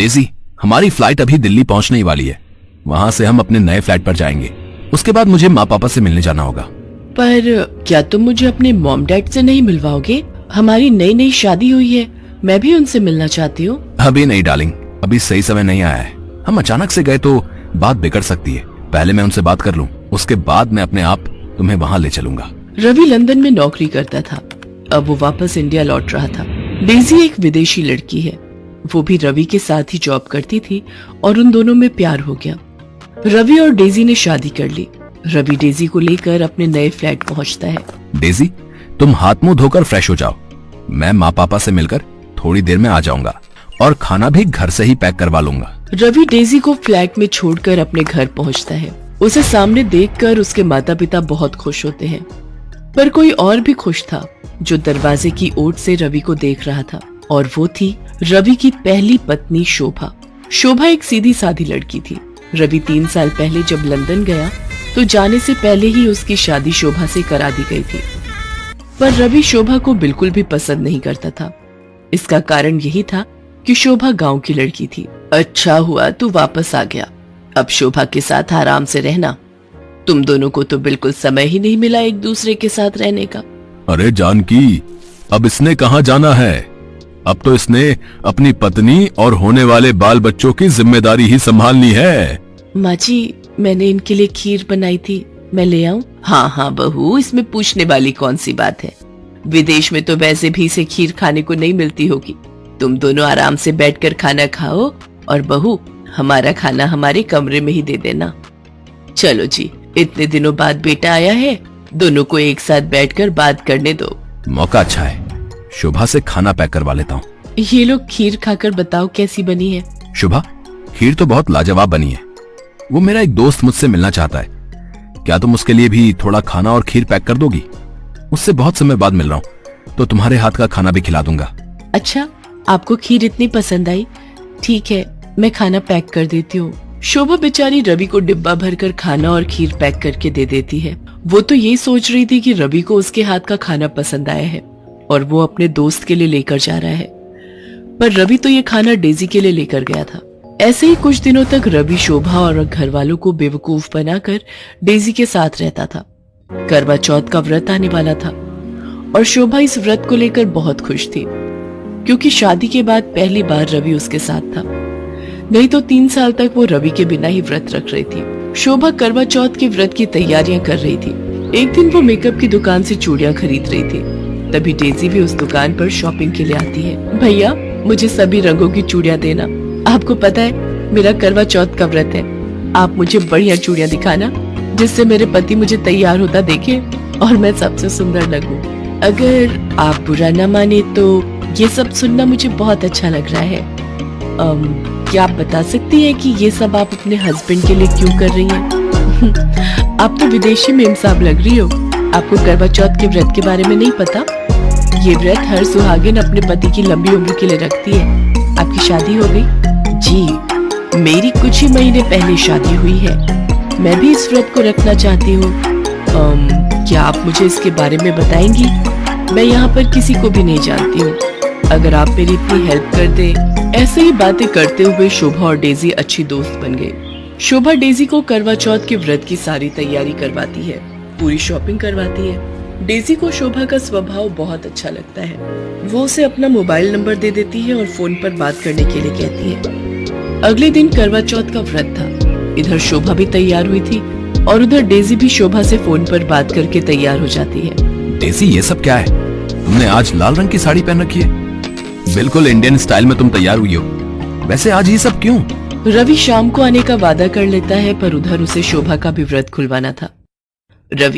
Daisy, हमारी flight अभी दिल्ली पहुंचने ही वाली है। वहां से हम अपने नए फ्लैट पर जाएंगे। उसके बाद मुझे माँ पापा से मिलने जाना होगा। पर क्या तुम मुझे अपने मॉम डैड से नहीं मिलवाओगे? हमारी नई नई शादी हुई है, मैं भी उनसे मिलना चाहती हूँ। अभी नहीं डार्लिंग, अभी सही समय नहीं आया है। हम अचानक से गए तो बात बिगड़ सकती है। पहले मैं उनसे बात कर लूं, उसके बाद मैं अपने आप तुम्हें वहां ले चलूंगा। रवि लंदन में नौकरी करता था, अब वो वापस इंडिया लौट रहा था। डेजी एक विदेशी लड़की है, वो भी रवि के साथ ही जॉब करती थी और उन दोनों में प्यार हो गया। रवि और डेजी ने शादी कर ली। रवि डेजी को लेकर अपने नए फ्लैट पहुंचता है। डेजी, तुम हाथ मुंह धोकर फ्रेश हो जाओ। मैं माँ पापा से मिलकर थोड़ी देर में आ जाऊंगा और खाना भी घर से ही पैक करवा लूंगा। रवि डेजी को फ्लैट में छोड़कर अपने घर पहुंचता है। उसे सामने देखकर उसके माता पिता बहुत खुश होते हैं, पर कोई और भी खुश था जो दरवाजे की ओट से रवि को देख रहा था, और वो थी रवि की पहली पत्नी शोभा। शोभा एक सीधी सादी लड़की थी। रवि 3 साल पहले जब लंदन गया तो जाने से पहले ही उसकी शादी शोभा से करा दी गई थी, पर रवि शोभा को बिल्कुल भी पसंद नहीं करता था। इसका कारण यही था कि शोभा गांव की लड़की थी। अच्छा हुआ तू वापस आ गया, अब शोभा के साथ आराम से रहना। तुम दोनों को तो बिल्कुल समय ही नहीं मिला एक दूसरे के साथ रहने का। अरे जानकी, अब इसने कहाँ जाना है? अब तो इसने अपनी पत्नी और होने वाले बाल बच्चों की जिम्मेदारी ही संभालनी है। माँ जी, मैंने इनके लिए खीर बनाई थी, मैं ले आऊं? हाँ हाँ बहू, इसमें पूछने वाली कौन सी बात है। विदेश में तो वैसे भी इसे खीर खाने को नहीं मिलती होगी। तुम दोनों आराम से बैठकर खाना खाओ, और बहू हमारा खाना हमारे कमरे में ही दे देना। चलो जी, इतने दिनों बाद बेटा आया है, दोनों को एक साथ बैठकर बात करने दो। मौका अच्छा है, शोभा से खाना पैक करवा लेता हूँ। ये लोग खीर खाकर बताओ कैसी बनी है। शोभा, खीर तो बहुत लाजवाब बनी है। वो मेरा एक दोस्त मुझसे मिलना चाहता है, क्या तुम उसके लिए भी थोड़ा खाना और खीर पैक कर दोगी? उससे बहुत समय बाद मिल रहा हूँ, तो तुम्हारे हाथ का खाना भी खिला दूंगा। अच्छा, आपको खीर इतनी पसंद आई? ठीक है, मैं खाना पैक कर देती हूँ। शोभा बेचारी रवि को डिब्बा भरकर खाना और खीर पैक करके दे देती है। वो तो यही सोच रही थी कि रवि को उसके हाथ का खाना पसंद आया है और वो अपने दोस्त के लिए लेकर जा रहा है, पर रवि तो ये खाना डेजी के लिए लेकर गया था। ऐसे ही कुछ दिनों तक रवि शोभा और घर वालों को बेवकूफ बनाकर डेजी के साथ रहता था। करवा चौथ का व्रत आने वाला था और शोभा इस व्रत को लेकर बहुत खुश थी, क्योंकि शादी के बाद पहली बार रवि उसके साथ था। नहीं तो 3 साल तक वो रवि के बिना ही व्रत रख रही थी। शोभा करवा चौथ के व्रत की तैयारियां कर रही थी। एक दिन वो मेकअप की दुकान से चूड़ियां खरीद रही थी, तभी डेजी भी उस दुकान पर शॉपिंग के लिए आती है। भैया, मुझे सभी रंगों की चूड़ियां देना। आपको पता है मेरा करवा चौथ का व्रत है, आप मुझे बढ़िया चूड़ियां दिखाना जिससे मेरे पति मुझे तैयार होता देखे और मैं सबसे सुंदर लगूं। अगर आप बुरा न माने तो ये सब सुनना मुझे बहुत अच्छा लग रहा है। क्या आप बता सकती हैं कि ये सब आप अपने हस्बैंड के लिए क्यों कर रही हैं? आप तो विदेशी मेम साहब लग रही हो। आपको करवा चौथ के व्रत के बारे में नहीं पता? ये व्रत हर सुहागिन अपने पति की लंबी उम्र के लिए रखती है। आपकी शादी हो गई? जी, मेरी कुछ ही महीने पहले शादी हुई है। मैं भी इस व्रत को रखना चाहती हूँ। क्या आप मुझे इसके बारे में बताएंगी? मैं यहाँ पर किसी को भी नहीं जानती हूँ। अगर आप मेरी इतनी हेल्प कर दें। ऐसे ही बातें करते हुए शोभा और डेजी अच्छी दोस्त बन गए। शोभा डेजी को करवा चौथ के व्रत की सारी तैयारी करवाती है, पूरी शॉपिंग करवाती है। डेजी को शोभा का स्वभाव बहुत अच्छा लगता है। वो उसे अपना मोबाइल नंबर दे देती है और फोन पर बात करने के लिए कहती है। अगले दिन करवा चौथ का व्रत था। इधर शोभा भी तैयार हुई थी और उधर डेजी भी शोभा से फोन पर बात करके तैयार हो जाती है। डेजी, ये सब क्या है? तुमने आज लाल रंग की साड़ी पहन रखी है, बिल्कुल इंडियन स्टाइल में तुम तैयार हुई हो। वैसे आज ये सब क्यों? रवि शाम को आने का वादा कर लेता है, पर उधर उसे शोभा का भी व्रत खुलवाना था। रवि